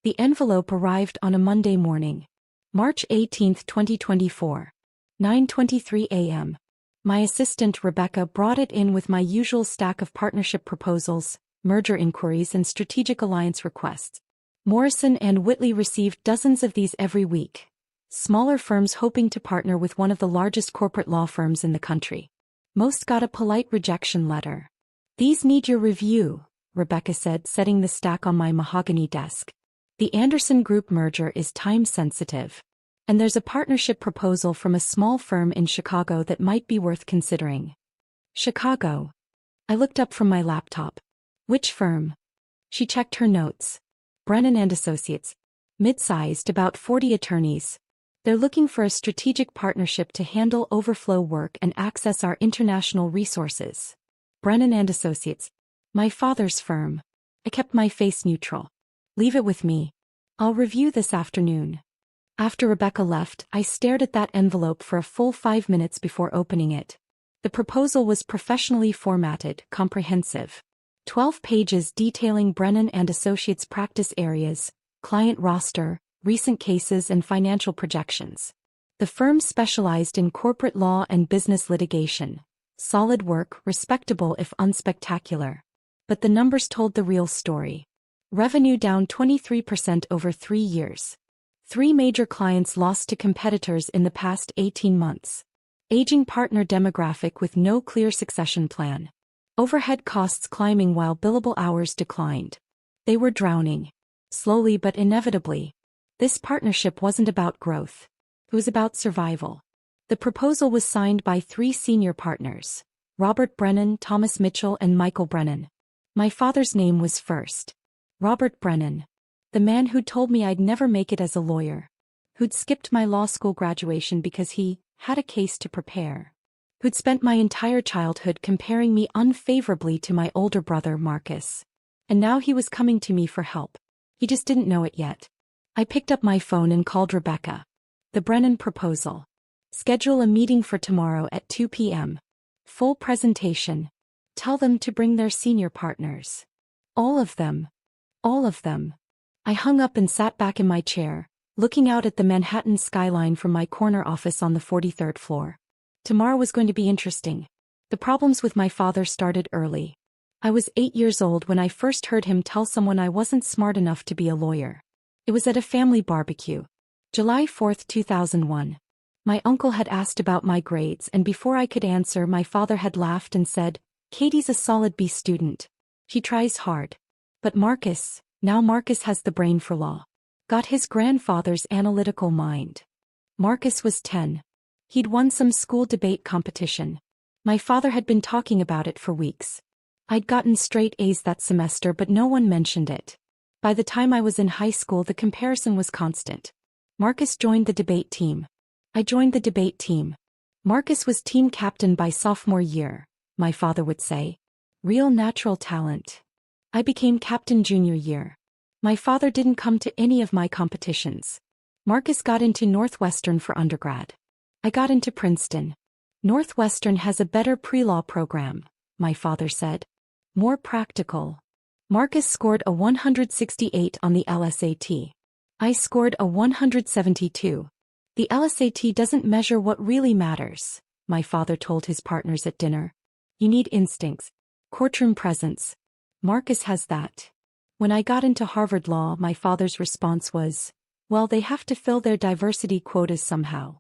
The envelope arrived on a Monday morning, March 18, 2024, 9:23 a.m. My assistant Rebecca brought it in with my usual stack of partnership proposals, merger inquiries and strategic alliance requests. Morrison and Whitley received dozens of these every week. Smaller firms hoping to partner with one of the largest corporate law firms in the country. Most got a polite rejection letter. "These need your review," Rebecca said, setting the stack on my mahogany desk. "The Anderson Group merger is time-sensitive. And there's a partnership proposal from a small firm in Chicago that might be worth considering." Chicago. I looked up from my laptop. "Which firm?" She checked her notes. "Brennan and Associates. Mid-sized, about 40 attorneys. They're looking for a strategic partnership to handle overflow work and access our international resources." Brennan and Associates. My father's firm. I kept my face neutral. "Leave it with me. I'll review this afternoon." After Rebecca left, I stared at that envelope for a full 5 minutes before opening it. The proposal was professionally formatted, comprehensive. 12 pages detailing Brennan and Associates' practice areas, client roster, recent cases and financial projections. The firm specialized in corporate law and business litigation. Solid work, respectable if unspectacular. But the numbers told the real story. Revenue down 23% over 3 years. 3 major clients lost to competitors in the past 18 months. Aging partner demographic with no clear succession plan. Overhead costs climbing while billable hours declined. They were drowning. Slowly but inevitably. This partnership wasn't about growth. It was about survival. The proposal was signed by 3 senior partners, Robert Brennan, Thomas Mitchell and Michael Brennan. My father's name was first. Robert Brennan. The man who'd told me I'd never make it as a lawyer. Who'd skipped my law school graduation because he had a case to prepare. Who'd spent my entire childhood comparing me unfavorably to my older brother Marcus. And now he was coming to me for help. He just didn't know it yet. I picked up my phone and called Rebecca. "The Brennan proposal. Schedule a meeting for tomorrow at 2 p.m. Full presentation. Tell them to bring their senior partners. All of them. All of them." I hung up and sat back in my chair, looking out at the Manhattan skyline from my corner office on the 43rd floor. Tomorrow was going to be interesting. The problems with my father started early. I was 8 years old when I first heard him tell someone I wasn't smart enough to be a lawyer. It was at a family barbecue. July 4, 2001. My uncle had asked about my grades and before I could answer my father had laughed and said, "Katie's a solid B student. She tries hard." But Marcus has the brain for law. Got his grandfather's analytical mind. Marcus was 10. He'd won some school debate competition. My father had been talking about it for weeks. I'd gotten straight A's that semester but no one mentioned it. By the time I was in high school the comparison was constant. Marcus joined the debate team. I joined the debate team. Marcus was team captain by sophomore year, my father would say. Real natural talent. I became captain junior year. My father didn't come to any of my competitions. Marcus got into Northwestern for undergrad. I got into Princeton. Northwestern has a better pre-law program, my father said. More practical. Marcus scored a 168 on the LSAT. I scored a 172. The LSAT doesn't measure what really matters, my father told his partners at dinner. You need instincts. Courtroom presence. Marcus has that. When I got into Harvard Law, my father's response was, well, they have to fill their diversity quotas somehow.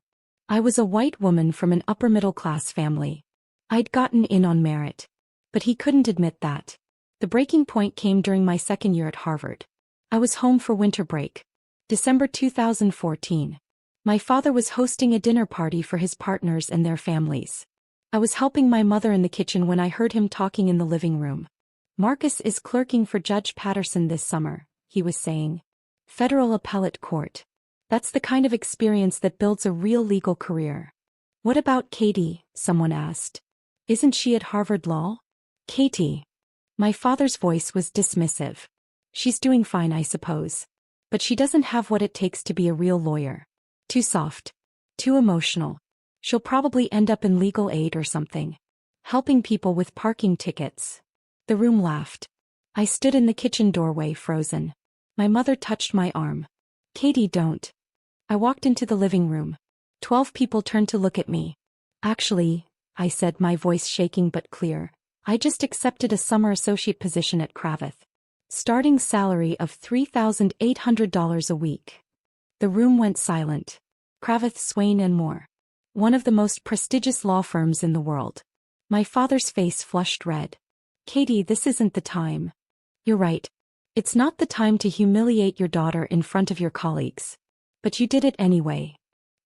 I was a white woman from an upper-middle-class family. I'd gotten in on merit. But he couldn't admit that. The breaking point came during my second year at Harvard. I was home for winter break. December 2014. My father was hosting a dinner party for his partners and their families. I was helping my mother in the kitchen when I heard him talking in the living room. Marcus is clerking for Judge Patterson this summer, he was saying. Federal Appellate Court. That's the kind of experience that builds a real legal career. What about Katie? Someone asked. Isn't she at Harvard Law? Katie. My father's voice was dismissive. She's doing fine, I suppose. But she doesn't have what it takes to be a real lawyer. Too soft. Too emotional. She'll probably end up in legal aid or something. Helping people with parking tickets. The room laughed. I stood in the kitchen doorway, frozen. My mother touched my arm. Katie, don't. I walked into the living room. 12 people turned to look at me. Actually, I said, my voice shaking but clear, I just accepted a summer associate position at Cravath. Starting salary of $3,800 a week. The room went silent. Cravath, Swain and Moore. One of the most prestigious law firms in the world. My father's face flushed red. Katie, this isn't the time. You're right. It's not the time to humiliate your daughter in front of your colleagues. But you did it anyway.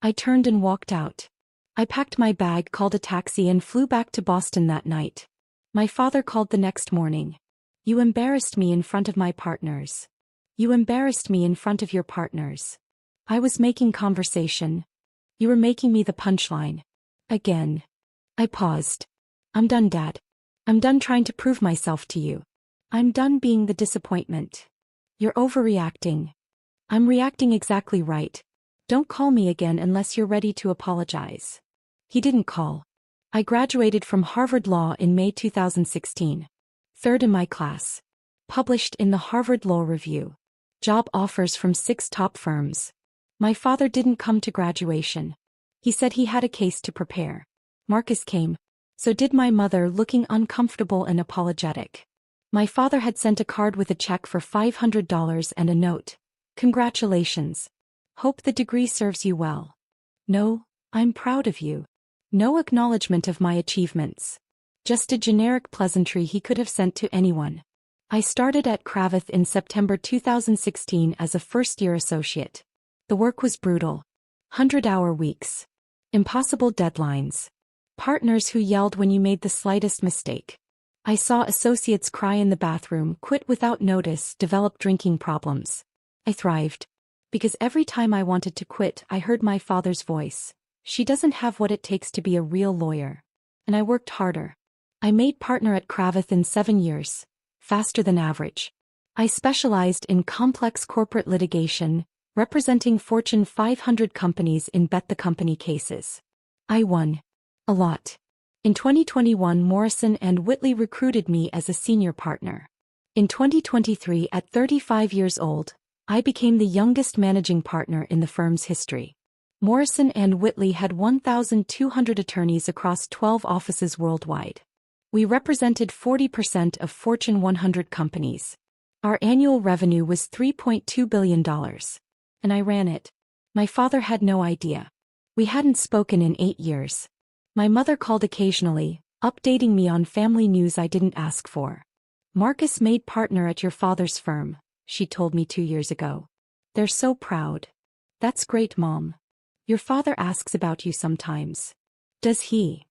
I turned and walked out. I packed my bag, called a taxi and flew back to Boston that night. My father called the next morning. You embarrassed me in front of my partners. You embarrassed me in front of your partners. I was making conversation. You were making me the punchline. Again. I paused. I'm done, Dad. I'm done trying to prove myself to you. I'm done being the disappointment. You're overreacting. I'm reacting exactly right. Don't call me again unless you're ready to apologize. He didn't call. I graduated from Harvard Law in May 2016. Third in my class. Published in the Harvard Law Review. Job offers from 6 top firms. My father didn't come to graduation. He said he had a case to prepare. Marcus came. So did my mother, looking uncomfortable and apologetic. My father had sent a card with a check for $500 and a note. Congratulations. Hope the degree serves you well. No, I'm proud of you. No acknowledgement of my achievements. Just a generic pleasantry he could have sent to anyone. I started at Cravath in September 2016 as a first-year associate. The work was brutal. 100-hour weeks. Impossible deadlines. Partners who yelled when you made the slightest mistake. I saw associates cry in the bathroom, quit without notice, develop drinking problems. I thrived. Because every time I wanted to quit, I heard my father's voice. She doesn't have what it takes to be a real lawyer. And I worked harder. I made partner at Cravath in 7 years. Faster than average. I specialized in complex corporate litigation, representing Fortune 500 companies in bet the company cases. I won. A lot. In 2021, Morrison & Whitley recruited me as a senior partner. In 2023, at 35 years old, I became the youngest managing partner in the firm's history. Morrison & Whitley had 1,200 attorneys across 12 offices worldwide. We represented 40% of Fortune 100 companies. Our annual revenue was $3.2 billion. And I ran it. My father had no idea. We hadn't spoken in 8 years. My mother called occasionally, updating me on family news I didn't ask for. Marcus made partner at your father's firm, she told me 2 years ago. They're so proud. That's great, Mom. Your father asks about you sometimes. Does he?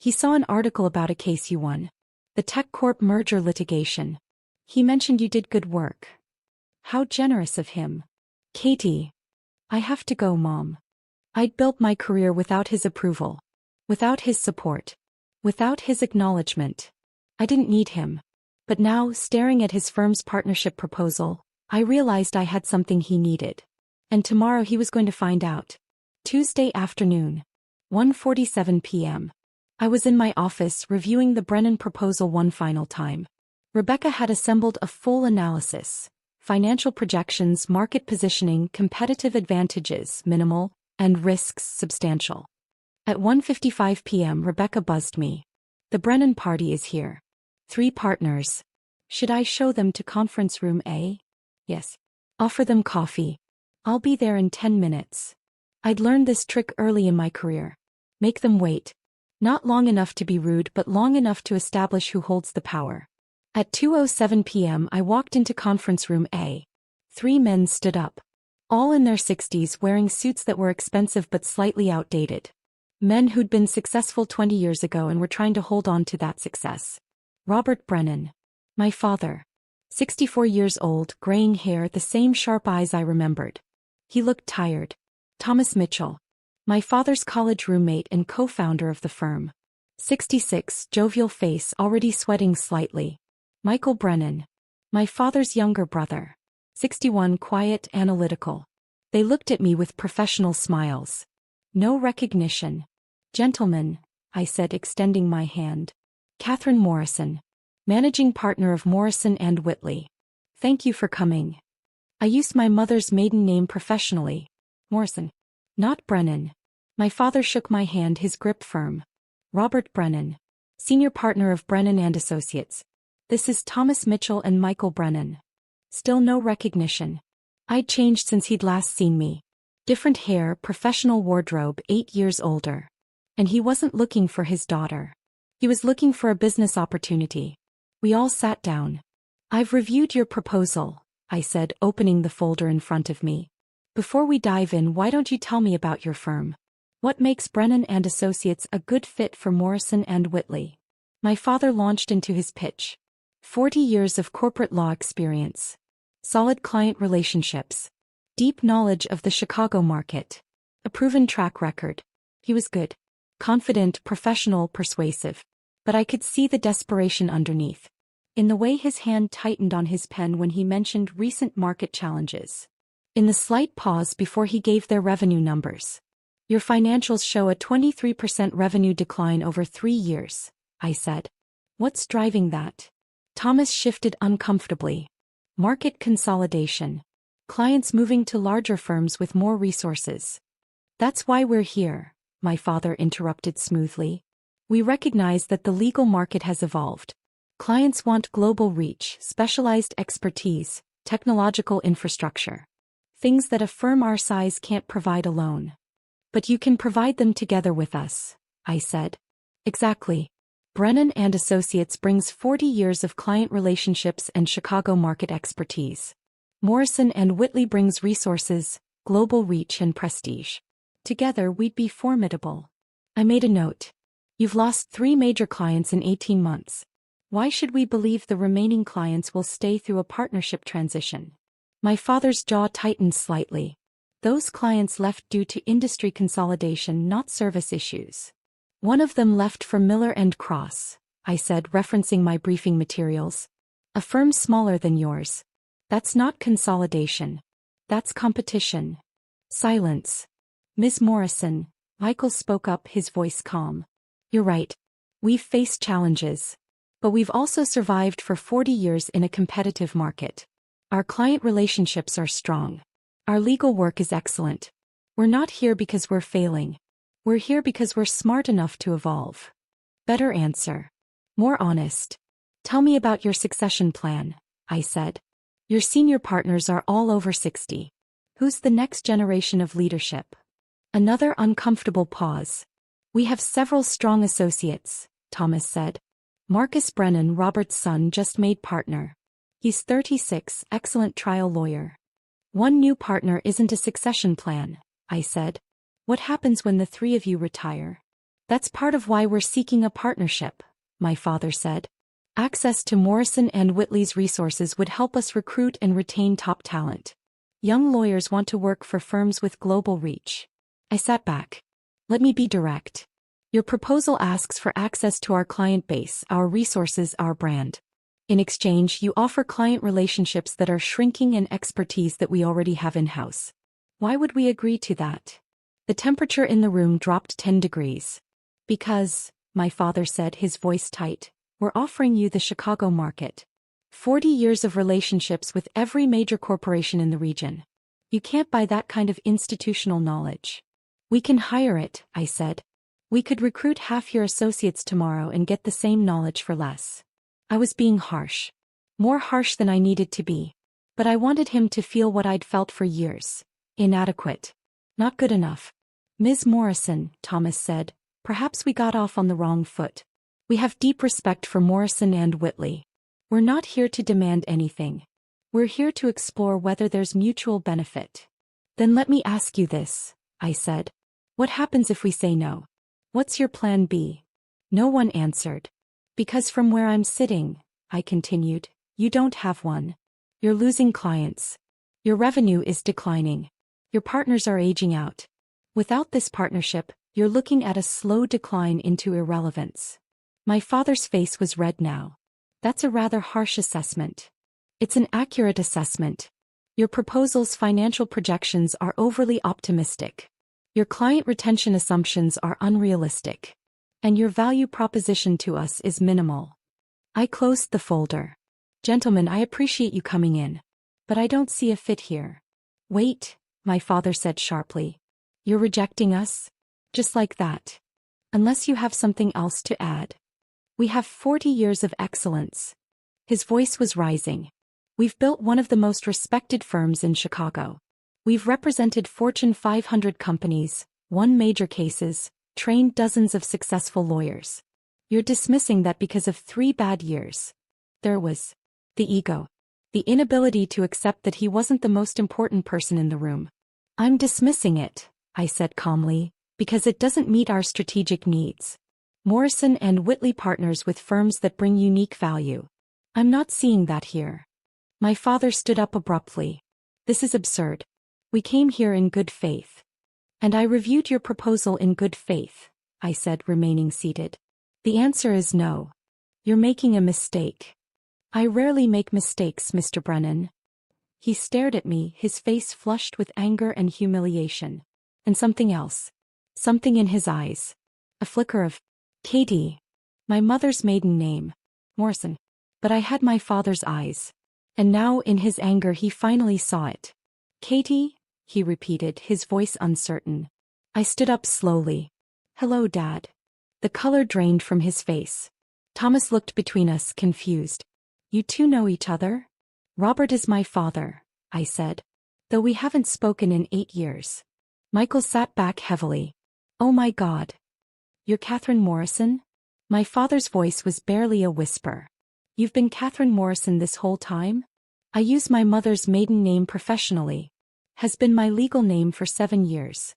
He saw an article about a case you won. The TechCorp merger litigation. He mentioned you did good work. How generous of him. Katie. I have to go, Mom. I'd built my career without his approval. Without his support. Without his acknowledgement. I didn't need him. But now, staring at his firm's partnership proposal, I realized I had something he needed. And tomorrow he was going to find out. Tuesday afternoon. 1:47 p.m. I was in my office reviewing the Brennan proposal one final time. Rebecca had assembled a full analysis. Financial projections, market positioning, competitive advantages, minimal, and risks, substantial. At 1:55 p.m. Rebecca buzzed me. The Brennan party is here. 3 partners. Should I show them to conference room A? Yes. Offer them coffee. I'll be there in 10 minutes. I'd learned this trick early in my career. Make them wait. Not long enough to be rude, but long enough to establish who holds the power. At 2:07 p.m. I walked into conference room A. 3 men stood up. All in their 60s, wearing suits that were expensive but slightly outdated. Men who'd been successful 20 years ago and were trying to hold on to that success. Robert Brennan. My father. 64 years old, graying hair, the same sharp eyes I remembered. He looked tired. Thomas Mitchell. My father's college roommate and co-founder of the firm. 66, jovial face, already sweating slightly. Michael Brennan. My father's younger brother. 61, quiet, analytical. They looked at me with professional smiles. No recognition. Gentlemen, I said, extending my hand. Catherine Morrison. Managing partner of Morrison & Whitley. Thank you for coming. I used my mother's maiden name professionally. Morrison. Not Brennan. My father shook my hand, his grip firm. Robert Brennan. Senior partner of Brennan and Associates. This is Thomas Mitchell and Michael Brennan. Still no recognition. I'd changed since he'd last seen me. Different hair, professional wardrobe, 8 years older. And he wasn't looking for his daughter. He was looking for a business opportunity. We all sat down. I've reviewed your proposal, I said, opening the folder in front of me. Before we dive in, why don't you tell me about your firm? What makes Brennan and Associates a good fit for Morrison and Whitley? My father launched into his pitch. 40 years of corporate law experience. Solid client relationships. Deep knowledge of the Chicago market. A proven track record. He was good. Confident, professional, persuasive. But I could see the desperation underneath. In the way his hand tightened on his pen when he mentioned recent market challenges. In the slight pause before he gave their revenue numbers. Your financials show a 23% revenue decline over 3 years, I said. What's driving that? Thomas shifted uncomfortably. Market consolidation. Clients moving to larger firms with more resources. That's why we're here, my father interrupted smoothly. We recognize that the legal market has evolved. Clients want global reach, specialized expertise, technological infrastructure. Things that a firm our size can't provide alone. But you can provide them together with us, I said. Exactly. Brennan and Associates brings 40 years of client relationships and Chicago market expertise. Morrison and Whitley brings resources, global reach and prestige. Together we'd be formidable. I made a note. You've lost 3 major clients in 18 months. Why should we believe the remaining clients will stay through a partnership transition? My father's jaw tightened slightly. Those clients left due to industry consolidation, not service issues. One of them left for Miller and Cross, I said, referencing my briefing materials. A firm smaller than yours. That's not consolidation. That's competition. Silence. Ms. Morrison, Michael spoke up, his voice calm. You're right. We've faced challenges. But we've also survived for 40 years in a competitive market. Our client relationships are strong. Our legal work is excellent. We're not here because we're failing. We're here because we're smart enough to evolve. Better answer. More honest. Tell me about your succession plan, I said. Your senior partners are all over 60. Who's the next generation of leadership? Another uncomfortable pause. We have several strong associates, Thomas said. Marcus Brennan, Robert's son, just made partner. He's 36, excellent trial lawyer. One new partner isn't a succession plan, I said. What happens when the 3 of you retire? That's part of why we're seeking a partnership, my father said. Access to Morrison and Whitley's resources would help us recruit and retain top talent. Young lawyers want to work for firms with global reach. I sat back. Let me be direct. Your proposal asks for access to our client base, our resources, our brand. In exchange, you offer client relationships that are shrinking and expertise that we already have in-house. Why would we agree to that? The temperature in the room dropped 10 degrees. Because, my father said, his voice tight, we're offering you the Chicago market. 40 years of relationships with every major corporation in the region. You can't buy that kind of institutional knowledge. We can hire it, I said. We could recruit half your associates tomorrow and get the same knowledge for less. I was being harsh. More harsh than I needed to be. But I wanted him to feel what I'd felt for years. Inadequate. Not good enough. Ms. Morrison, Thomas said, perhaps we got off on the wrong foot. We have deep respect for Morrison and Whitley. We're not here to demand anything. We're here to explore whether there's mutual benefit. Then let me ask you this, I said. What happens if we say no? What's your plan B? No one answered. Because from where I'm sitting, I continued, you don't have one. You're losing clients. Your revenue is declining. Your partners are aging out. Without this partnership, you're looking at a slow decline into irrelevance. My father's face was red now. That's a rather harsh assessment. It's an accurate assessment. Your proposal's financial projections are overly optimistic. Your client retention assumptions are unrealistic. And your value proposition to us is minimal. I closed the folder. Gentlemen, I appreciate you coming in. But I don't see a fit here. Wait, my father said sharply. You're rejecting us? Just like that. Unless you have something else to add. We have 40 years of excellence. His voice was rising. We've built one of the most respected firms in Chicago. We've represented Fortune 500 companies, won major cases, trained dozens of successful lawyers. You're dismissing that because of 3 bad years. There was the ego. The inability to accept that he wasn't the most important person in the room. I'm dismissing it, I said calmly, because it doesn't meet our strategic needs. Morrison and Whitley partners with firms that bring unique value. I'm not seeing that here. My father stood up abruptly. This is absurd. We came here in good faith. And I reviewed your proposal in good faith, I said, remaining seated. The answer is no. You're making a mistake. I rarely make mistakes, Mr. Brennan. He stared at me, his face flushed with anger and humiliation. And something else. Something in his eyes. A flicker of Katie. My mother's maiden name. Morrison. But I had my father's eyes. And now in his anger he finally saw it. Katie? He repeated, his voice uncertain. I stood up slowly. Hello, Dad. The color drained from his face. Thomas looked between us, confused. You two know each other? Robert is my father, I said. Though we haven't spoken in 8 years. Michael sat back heavily. Oh my God. You're Catherine Morrison? My father's voice was barely a whisper. You've been Catherine Morrison this whole time? I use my mother's maiden name professionally. Has been my legal name for 7 years.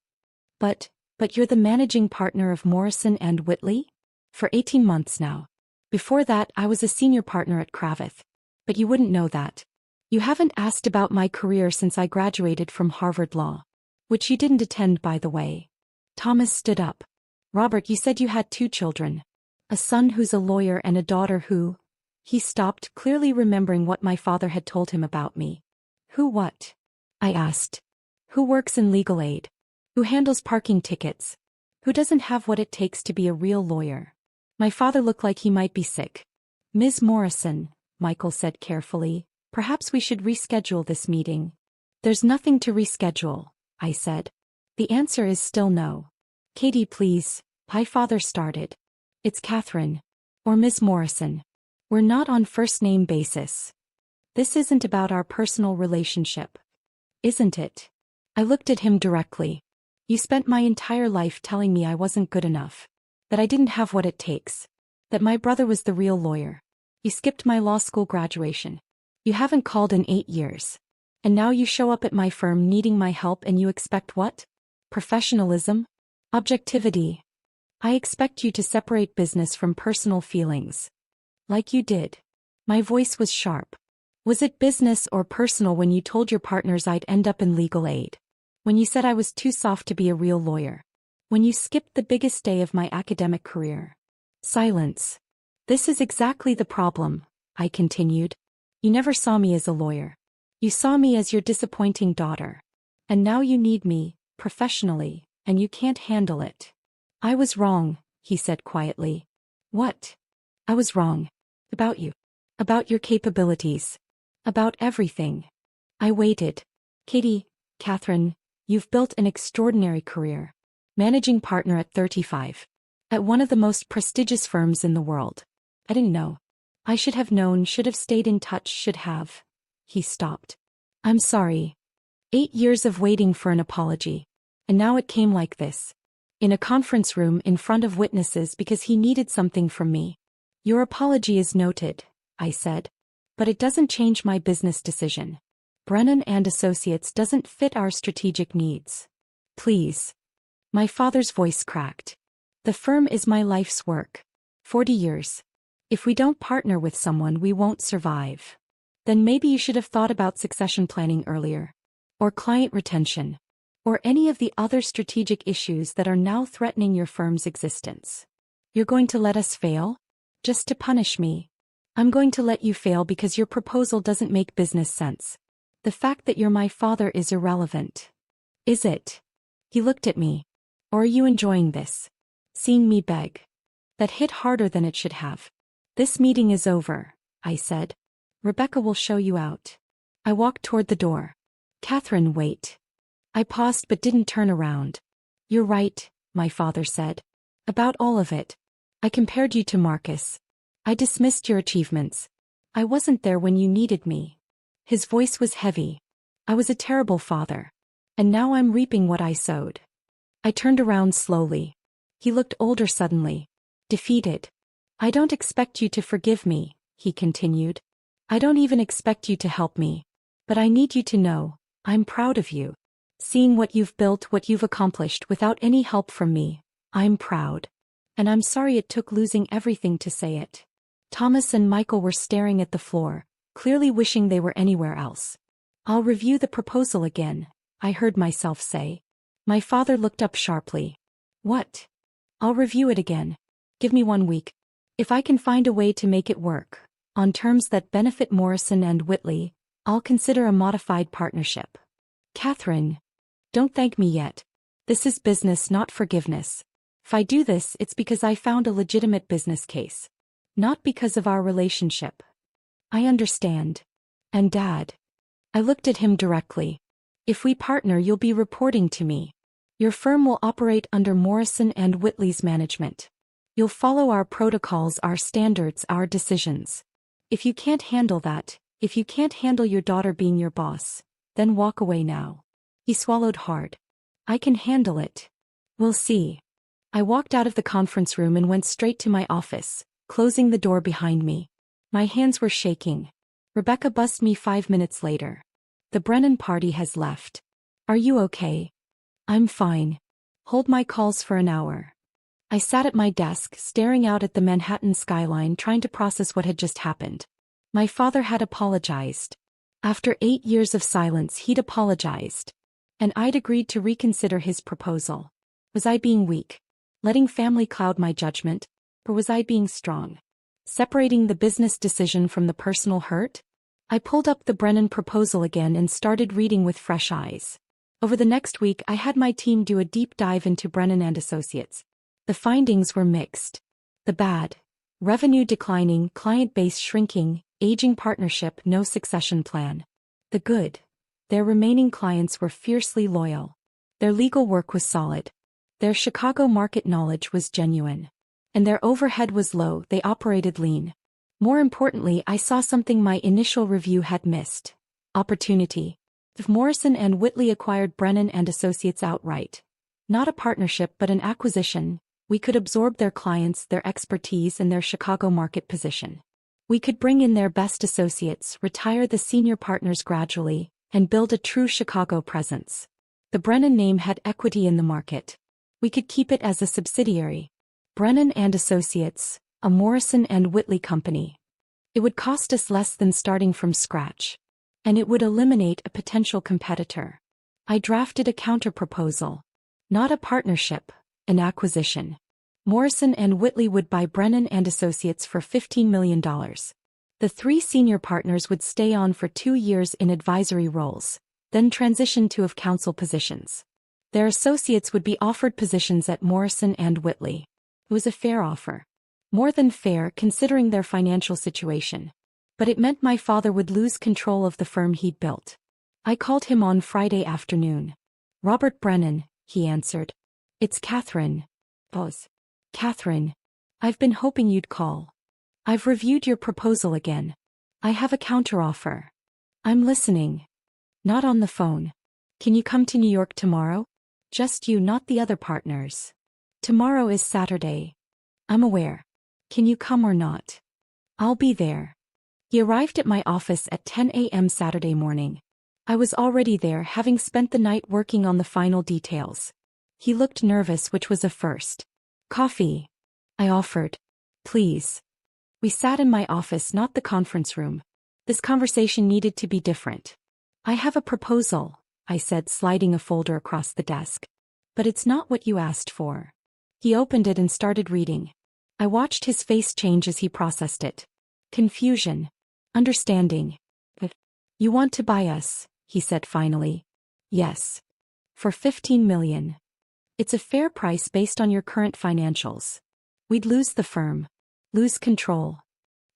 But you're the managing partner of Morrison and Whitley? For 18 months now. Before that I was a senior partner at Kravitz. But you wouldn't know that. You haven't asked about my career since I graduated from Harvard Law. Which you didn't attend, by the way. Thomas stood up. Robert, you said you had 2 children. A son who's a lawyer and a daughter who... He stopped, clearly remembering what my father had told him about me. Who what? I asked. Who works in legal aid? Who handles parking tickets? Who doesn't have what it takes to be a real lawyer? My father looked like he might be sick. Ms. Morrison, Michael said carefully, perhaps we should reschedule this meeting. There's nothing to reschedule, I said. The answer is still no. Katie, please, my father started. It's Catherine. Or Ms. Morrison. We're not on first-name basis. This isn't about our personal relationship. Isn't it? I looked at him directly. You spent my entire life telling me I wasn't good enough. That I didn't have what it takes. That my brother was the real lawyer. You skipped my law school graduation. You haven't called in 8 years. And now you show up at my firm needing my help and you expect what? Professionalism? Objectivity. I expect you to separate business from personal feelings. Like you did. My voice was sharp. Was it business or personal when you told your partners I'd end up in legal aid? When you said I was too soft to be a real lawyer? When you skipped the biggest day of my academic career? Silence. This is exactly the problem, I continued. You never saw me as a lawyer. You saw me as your disappointing daughter. And now you need me, professionally, and you can't handle it. I was wrong, he said quietly. What? I was wrong. About you. About your capabilities. About everything. I waited. Katie, Catherine, you've built an extraordinary career. Managing partner at 35. At one of the most prestigious firms in the world. I didn't know. I should have known, should have stayed in touch, should have. He stopped. I'm sorry. 8 years of waiting for an apology. And now it came like this. In a conference room in front of witnesses because he needed something from me. Your apology is noted, I said. But it doesn't change my business decision. Brennan and Associates doesn't fit our strategic needs. Please. My father's voice cracked. The firm is my life's work. 40 years. If we don't partner with someone, we won't survive. Then maybe you should have thought about succession planning earlier. Or client retention. Or any of the other strategic issues that are now threatening your firm's existence. You're going to let us fail? Just to punish me. I'm going to let you fail because your proposal doesn't make business sense. The fact that you're my father is irrelevant. Is it? He looked at me. Or are you enjoying this? Seeing me beg. That hit harder than it should have. This meeting is over, I said. Rebecca will show you out. I walked toward the door. Catherine, wait. I paused but didn't turn around. You're right, my father said. About all of it. I compared you to Marcus. I dismissed your achievements. I wasn't there when you needed me. His voice was heavy. I was a terrible father. And now I'm reaping what I sowed. I turned around slowly. He looked older suddenly. Defeated. I don't expect you to forgive me, he continued. I don't even expect you to help me. But I need you to know, I'm proud of you. Seeing what you've built, what you've accomplished without any help from me, I'm proud. And I'm sorry it took losing everything to say it. Thomas and Michael were staring at the floor, clearly wishing they were anywhere else. I'll review the proposal again, I heard myself say. My father looked up sharply. What? I'll review it again. Give me 1 week. If I can find a way to make it work, on terms that benefit Morrison and Whitley, I'll consider a modified partnership. Catherine. Don't thank me yet. This is business, not forgiveness. If I do this, it's because I found a legitimate business case. Not because of our relationship. I understand. And Dad. I looked at him directly. If we partner, you'll be reporting to me. Your firm will operate under Morrison and Whitley's management. You'll follow our protocols, our standards, our decisions. If you can't handle that, if you can't handle your daughter being your boss, then walk away now. He swallowed hard. I can handle it. We'll see. I walked out of the conference room and went straight to my office, closing the door behind me. My hands were shaking. Rebecca buzzed me 5 minutes later. The Brennan party has left. Are you okay? I'm fine. Hold my calls for an hour. I sat at my desk, staring out at the Manhattan skyline, trying to process what had just happened. My father had apologized. After 8 years of silence, he'd apologized. And I'd agreed to reconsider his proposal. Was I being weak? Letting family cloud my judgment? Or was I being strong? Separating the business decision from the personal hurt? I pulled up the Brennan proposal again and started reading with fresh eyes. Over the next week, I had my team do a deep dive into Brennan and Associates. The findings were mixed. The bad: revenue declining, client base shrinking, aging partnership, no succession plan. The good: their remaining clients were fiercely loyal. Their legal work was solid. Their Chicago market knowledge was genuine. And their overhead was low, they operated lean. More importantly, I saw something my initial review had missed. Opportunity. If Morrison and Whitley acquired Brennan and Associates outright, not a partnership but an acquisition, we could absorb their clients, their expertise, and their Chicago market position. We could bring in their best associates, retire the senior partners gradually, and build a true Chicago presence. The Brennan name had equity in the market. We could keep it as a subsidiary. Brennan and Associates, a Morrison and Whitley company. It would cost us less than starting from scratch. And it would eliminate a potential competitor. I drafted a counter-proposal. Not a partnership, an acquisition. Morrison and Whitley would buy Brennan and Associates for $15 million. The 3 senior partners would stay on for 2 years in advisory roles, then transition to of counsel positions. Their associates would be offered positions at Morrison and Whitley. It was a fair offer. More than fair considering their financial situation. But it meant my father would lose control of the firm he'd built. I called him on Friday afternoon. Robert Brennan, he answered. It's Catherine. Boss. Catherine. I've been hoping you'd call. I've reviewed your proposal again. I have a counteroffer. I'm listening. Not on the phone. Can you come to New York tomorrow? Just you, not the other partners. Tomorrow is Saturday. I'm aware. Can you come or not? I'll be there. He arrived at my office at 10 a.m. Saturday morning. I was already there, having spent the night working on the final details. He looked nervous, which was a first. Coffee? I offered. Please. We sat in my office, not the conference room. This conversation needed to be different. I have a proposal, I said, sliding a folder across the desk. But it's not what you asked for. He opened it and started reading. I watched his face change as he processed it. Confusion. Understanding. But you want to buy us, he said finally. Yes. For $15 million. It's a fair price based on your current financials. We'd lose the firm. Lose control.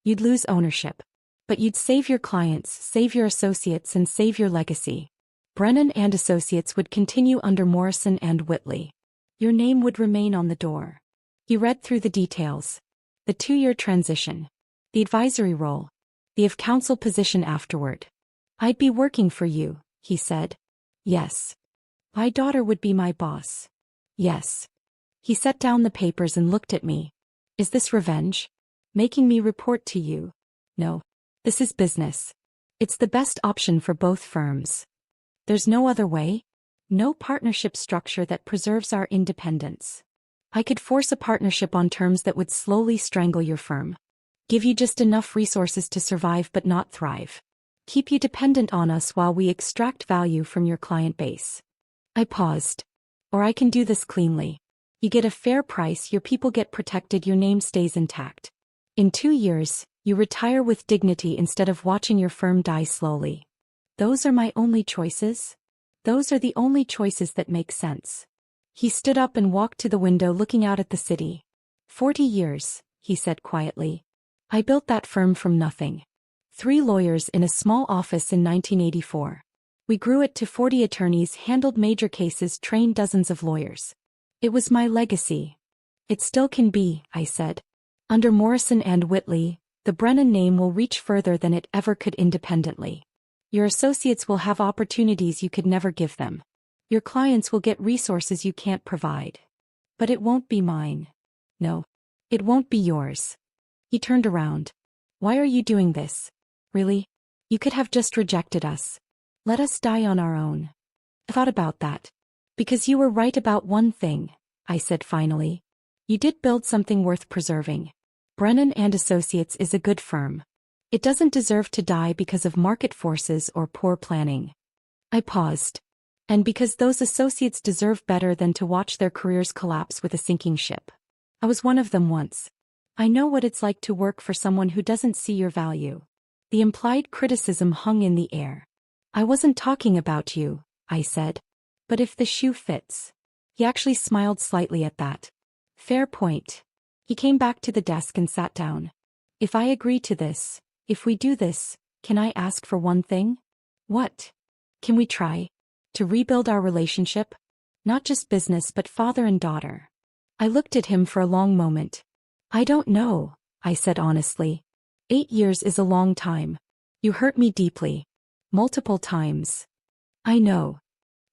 You'd lose ownership. But you'd save your clients, save your associates, and save your legacy. Brennan and Associates would continue under Morrison and Whitley. Your name would remain on the door. He read through the details. The 2-year transition. The advisory role. The of-counsel position afterward. I'd be working for you, he said. Yes. My daughter would be my boss. Yes. He set down the papers and looked at me. Is this revenge? Making me report to you? No. This is business. It's the best option for both firms. There's no other way? No partnership structure that preserves our independence. I could force a partnership on terms that would slowly strangle your firm. Give you just enough resources to survive but not thrive. Keep you dependent on us while we extract value from your client base. I paused. Or I can do this cleanly. You get a fair price, your people get protected, your name stays intact. In 2 years, you retire with dignity instead of watching your firm die slowly. Those are my only choices? Those are the only choices that make sense. He stood up and walked to the window looking out at the city. 40 years, he said quietly. I built that firm from nothing. 3 lawyers in a small office in 1984. We grew it to 40 attorneys, handled major cases, trained dozens of lawyers. It was my legacy. It still can be, I said. Under Morrison and Whitley, the Brennan name will reach further than it ever could independently. Your associates will have opportunities you could never give them. Your clients will get resources you can't provide. But it won't be mine. No. It won't be yours. He turned around. Why are you doing this? Really? You could have just rejected us. Let us die on our own. I thought about that. Because you were right about one thing, I said finally. You did build something worth preserving. Brennan and Associates is a good firm. It doesn't deserve to die because of market forces or poor planning. I paused. And because those associates deserve better than to watch their careers collapse with a sinking ship. I was one of them once. I know what it's like to work for someone who doesn't see your value. The implied criticism hung in the air. I wasn't talking about you, I said. But if the shoe fits. He actually smiled slightly at that. Fair point. He came back to the desk and sat down. If I agree to this, if we do this, can I ask for one thing? What? Can we try to rebuild our relationship? Not just business but father and daughter. I looked at him for a long moment. I don't know, I said honestly. 8 years is a long time. You hurt me deeply. Multiple times. I know.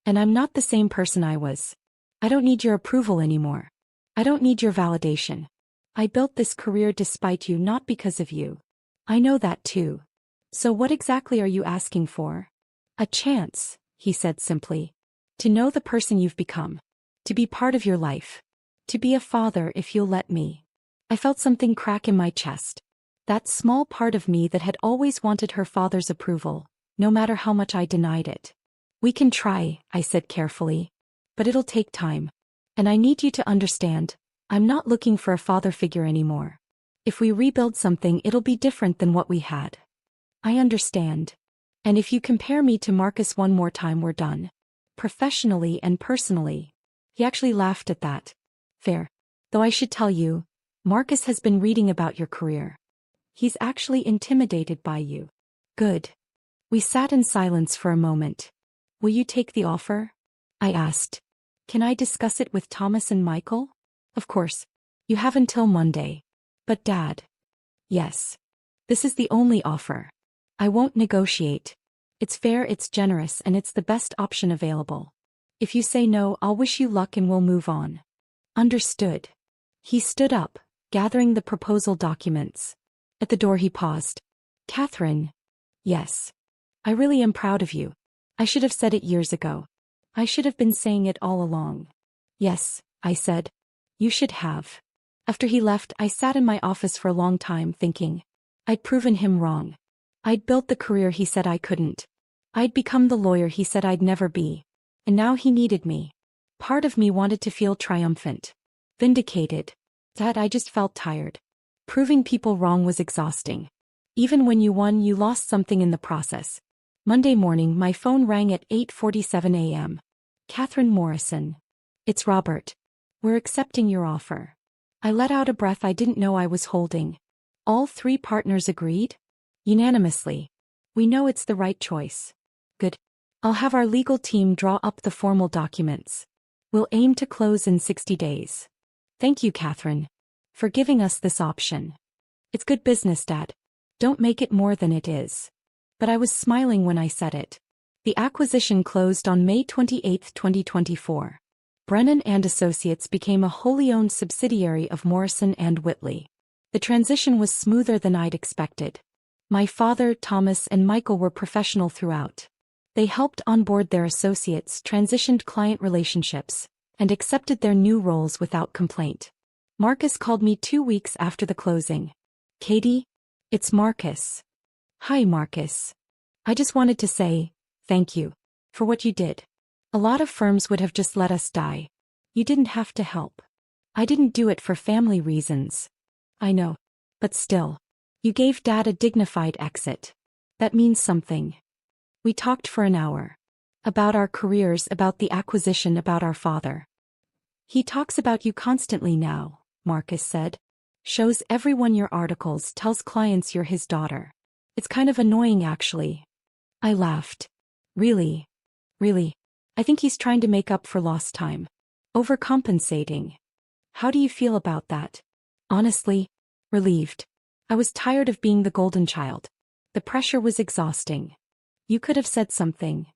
And I'm not the same person I was. I don't need your approval anymore. I don't need your validation. I built this career despite you, not because of you. I know that too. So what exactly are you asking for? A chance, he said simply. To know the person you've become. To be part of your life. To be a father if you'll let me. I felt something crack in my chest. That small part of me that had always wanted her father's approval, no matter how much I denied it. We can try, I said carefully. But it'll take time. And I need you to understand, I'm not looking for a father figure anymore. If we rebuild something, it'll be different than what we had. I understand. And if you compare me to Marcus one more time, we're done. Professionally and personally. He actually laughed at that. Fair. Though I should tell you, Marcus has been reading about your career. He's actually intimidated by you. Good. We sat in silence for a moment. Will you take the offer? I asked. Can I discuss it with Thomas and Michael? Of course. You have until Monday. But Dad. Yes. This is the only offer. I won't negotiate. It's fair, it's generous, and it's the best option available. If you say no, I'll wish you luck and we'll move on. Understood. He stood up, gathering the proposal documents. At the door he paused. Catherine. Yes. I really am proud of you. I should have said it years ago. I should have been saying it all along. Yes, I said. You should have. After he left, I sat in my office for a long time thinking. I'd proven him wrong. I'd built the career he said I couldn't. I'd become the lawyer he said I'd never be. And now he needed me. Part of me wanted to feel triumphant. Vindicated. That I just felt tired. Proving people wrong was exhausting. Even when you won, you lost something in the process. Monday morning, my phone rang at 8:47 a.m. Catherine Morrison. It's Robert. We're accepting your offer. I let out a breath I didn't know I was holding. All 3 partners agreed? Unanimously. We know it's the right choice. Good. I'll have our legal team draw up the formal documents. We'll aim to close in 60 days. Thank you, Catherine, for giving us this option. It's good business, Dad. Don't make it more than it is. But I was smiling when I said it. The acquisition closed on May 28, 2024. Brennan and Associates became a wholly owned subsidiary of Morrison and Whitley. The transition was smoother than I'd expected. My father, Thomas, and Michael were professional throughout. They helped onboard their associates, transitioned client relationships, and accepted their new roles without complaint. Marcus called me 2 weeks after the closing. Katie, it's Marcus. Hi, Marcus. I just wanted to say, thank you for what you did. A lot of firms would have just let us die. You didn't have to help. I didn't do it for family reasons. I know. But still. You gave Dad a dignified exit. That means something. We talked for an hour. About our careers, about the acquisition, about our father. He talks about you constantly now, Marcus said. Shows everyone your articles, tells clients you're his daughter. It's kind of annoying, actually. I laughed. Really? Really? I think he's trying to make up for lost time. Overcompensating. How do you feel about that? Honestly, relieved. I was tired of being the golden child. The pressure was exhausting. You could have said something.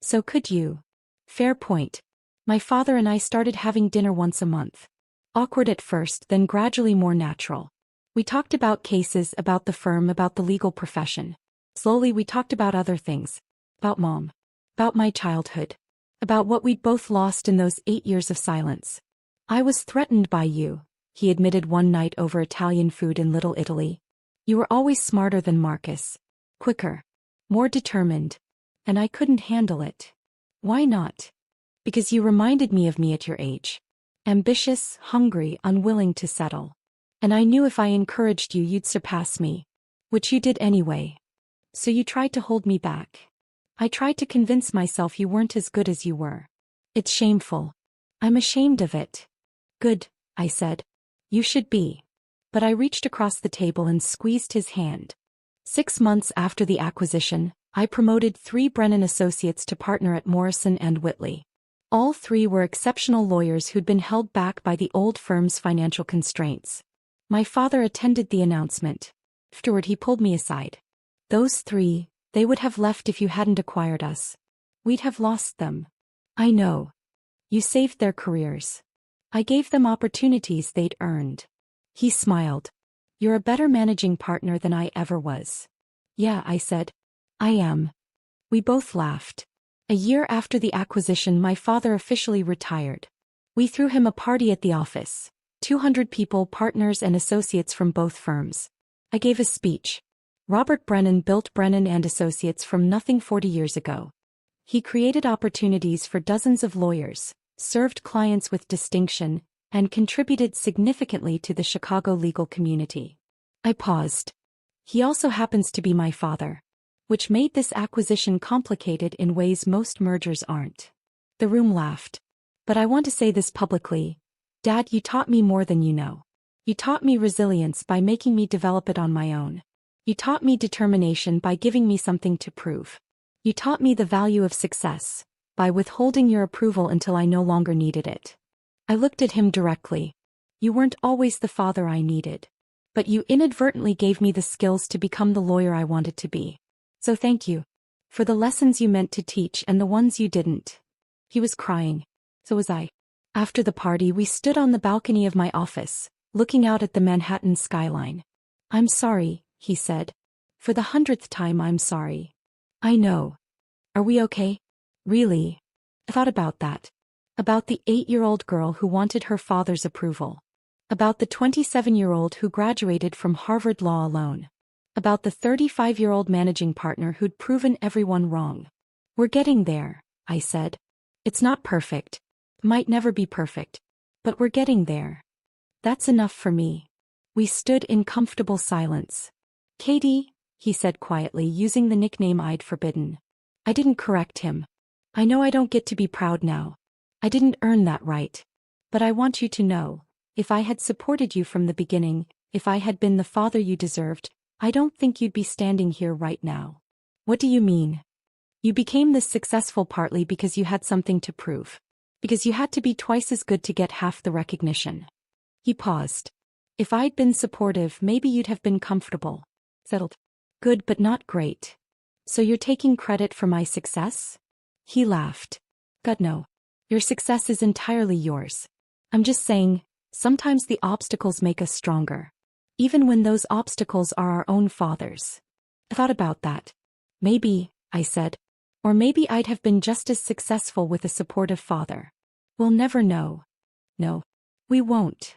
So could you. Fair point. My father and I started having dinner once a month. Awkward at first, then gradually more natural. We talked about cases, about the firm, about the legal profession. Slowly we talked about other things. About Mom. About my childhood. About what we'd both lost in those 8 years of silence. I was threatened by you, he admitted one night over Italian food in Little Italy. You were always smarter than Marcus. Quicker. More determined. And I couldn't handle it. Why not? Because you reminded me of me at your age. Ambitious, hungry, unwilling to settle. And I knew if I encouraged you, you'd surpass me. Which you did anyway. So you tried to hold me back. I tried to convince myself you weren't as good as you were. It's shameful. I'm ashamed of it. Good, I said. You should be. But I reached across the table and squeezed his hand. 6 months after the acquisition, I promoted 3 Brennan associates to partner at Morrison and Whitley. All 3 were exceptional lawyers who'd been held back by the old firm's financial constraints. My father attended the announcement. Afterward, he pulled me aside. Those 3, they would have left if you hadn't acquired us. We'd have lost them. I know. You saved their careers. I gave them opportunities they'd earned. He smiled. You're a better managing partner than I ever was. Yeah, I said. I am. We both laughed. A year after the acquisition, my father officially retired. We threw him a party at the office. 200 people, partners and associates from both firms. I gave a speech. Robert Brennan built Brennan and Associates from nothing 40 years ago. He created opportunities for dozens of lawyers, served clients with distinction, and contributed significantly to the Chicago legal community. I paused. He also happens to be my father. Which made this acquisition complicated in ways most mergers aren't. The room laughed. But I want to say this publicly. Dad, you taught me more than you know. You taught me resilience by making me develop it on my own. You taught me determination by giving me something to prove. You taught me the value of success by withholding your approval until I no longer needed it. I looked at him directly. You weren't always the father I needed. But you inadvertently gave me the skills to become the lawyer I wanted to be. So thank you. For the lessons you meant to teach and the ones you didn't. He was crying. So was I. After the party, we stood on the balcony of my office, looking out at the Manhattan skyline. I'm sorry, he said. For the 100th time, I'm sorry. I know. Are we okay? Really? I thought about that. About the 8-year-old girl who wanted her father's approval. About the 27-year-old who graduated from Harvard Law alone. About the 35-year-old managing partner who'd proven everyone wrong. We're getting there, I said. It's not perfect. Might never be perfect. But we're getting there. That's enough for me. We stood in comfortable silence. Katie, he said quietly, using the nickname I'd forbidden. I didn't correct him. I know I don't get to be proud now. I didn't earn that right. But I want you to know, if I had supported you from the beginning, if I had been the father you deserved, I don't think you'd be standing here right now. What do you mean? You became this successful partly because you had something to prove. Because you had to be twice as good to get half the recognition. He paused. If I'd been supportive, maybe you'd have been comfortable. Settled. Good but not great. So you're taking credit for my success? He laughed. God no. Your success is entirely yours. I'm just saying, sometimes the obstacles make us stronger. Even when those obstacles are our own fathers. I thought about that. Maybe, I said. Or maybe I'd have been just as successful with a supportive father. We'll never know. No. We won't.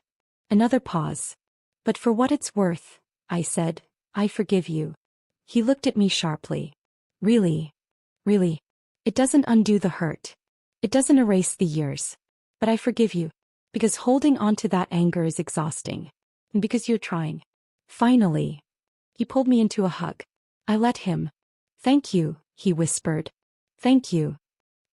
Another pause. But for what it's worth, I said, I forgive you. He looked at me sharply. Really? Really? It doesn't undo the hurt. It doesn't erase the years. But I forgive you. Because holding on to that anger is exhausting. And because you're trying. Finally. He pulled me into a hug. I let him. Thank you, he whispered. Thank you.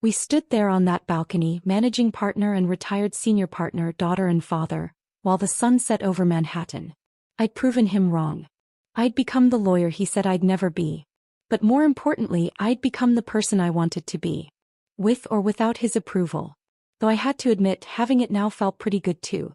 We stood there on that balcony, managing partner and retired senior partner, daughter and father, while the sun set over Manhattan. I'd proven him wrong. I'd become the lawyer he said I'd never be. But more importantly, I'd become the person I wanted to be. With or without his approval. Though I had to admit, having it now felt pretty good too.